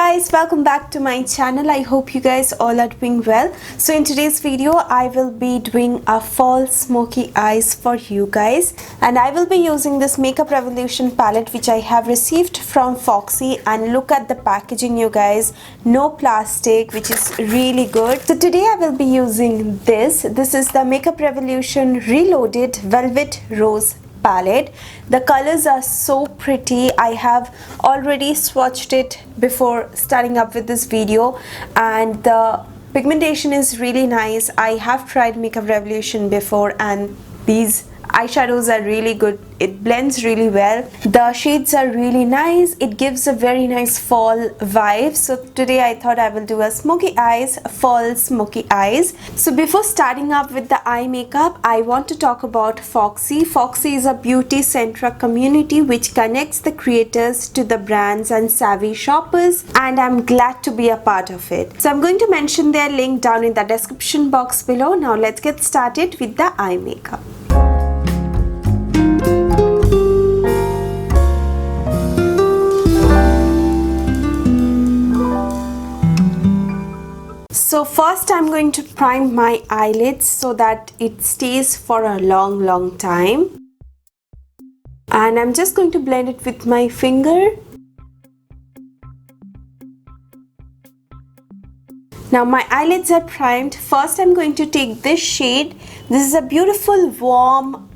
guys, welcome back to my channel. I hope you guys all are doing well. So in today's video I will be doing a fall smoky eyes for you guys, and I will be using this Makeup Revolution palette which I have received from Foxy. And look at the packaging, you guys, no plastic, which is really good. So today I will be using this is the Makeup Revolution Reloaded Velvet Rose palette. The colors are so pretty. I have already swatched it before starting up with this video, and the pigmentation is really nice. I have tried Makeup Revolution before, and these eyeshadows are really good. It blends really well. The shades are really nice. It gives a very nice fall vibe. So today I thought I will do a smoky eyes, fall smoky eyes. So before starting up with the eye makeup, I want to talk about Foxy. Foxy is a beauty-centric community which connects the creators to the brands and savvy shoppers, and I'm glad to be a part of it. So I'm going to mention their link down in the description box below. Now let's get started with the eye makeup. So first I'm going to prime my eyelids so that it stays for a long time, and I'm just going to blend it with my finger. Now my eyelids are primed. First I'm going to take this shade. This is a beautiful warm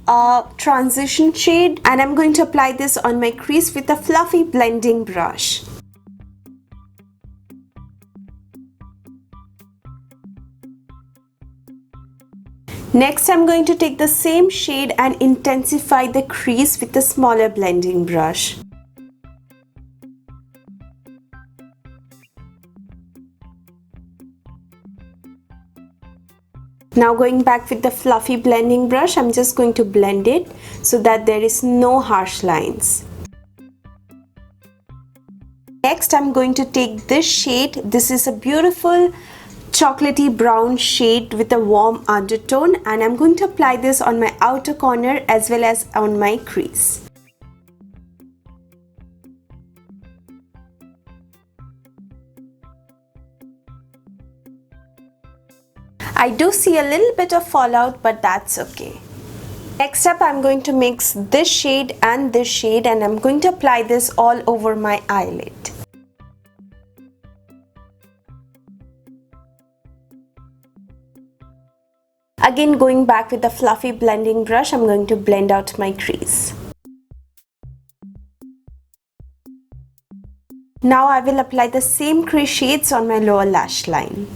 transition shade, and I'm going to apply this on my crease with a fluffy blending brush. Next, I'm going to take the same shade and intensify the crease with a smaller blending brush. Now going back with the fluffy blending brush, I'm just going to blend it so that there is no harsh lines. Next, I'm going to take this shade. This is a beautiful chocolatey brown shade with a warm undertone, and I'm going to apply this on my outer corner as well as on my crease. I do see a little bit of fallout, but that's okay. Next up, I'm going to mix this shade and this shade, and I'm going to apply this all over my eyelid. Again, going back with the fluffy blending brush, I'm going to blend out my crease. Now I will apply the same crease shades on my lower lash line.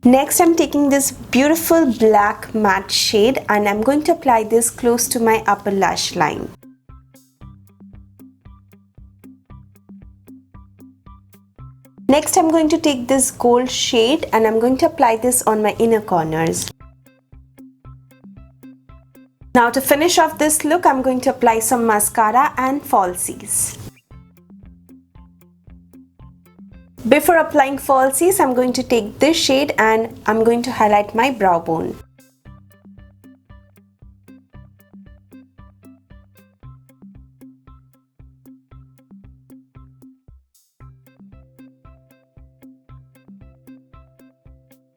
Next, I'm taking this beautiful black matte shade, and I'm going to apply this close to my upper lash line. Next, I'm going to take this gold shade and I'm going to apply this on my inner corners. Now to finish off this look, I'm going to apply some mascara and falsies. Before applying falsies, I'm going to take this shade and I'm going to highlight my brow bone.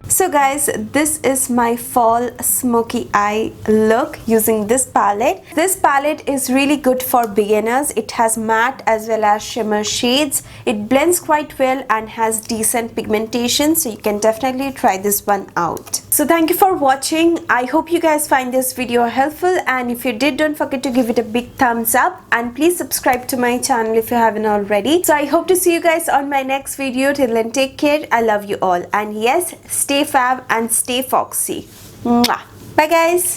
So guys, this is my fall smoky eye look using this palette. This palette is really good for beginners. It has matte as well as shimmer shades. It blends quite well and has decent pigmentation, so you can definitely try this one out. So thank you for watching. I hope you guys find this video helpful, and if you did, don't forget to give it a big thumbs up, and please subscribe to my channel if you haven't already. So I hope to see you guys on my next video. Till then, take care. I love you all, and yes, stay fab and stay foxy. Mwah. Bye guys.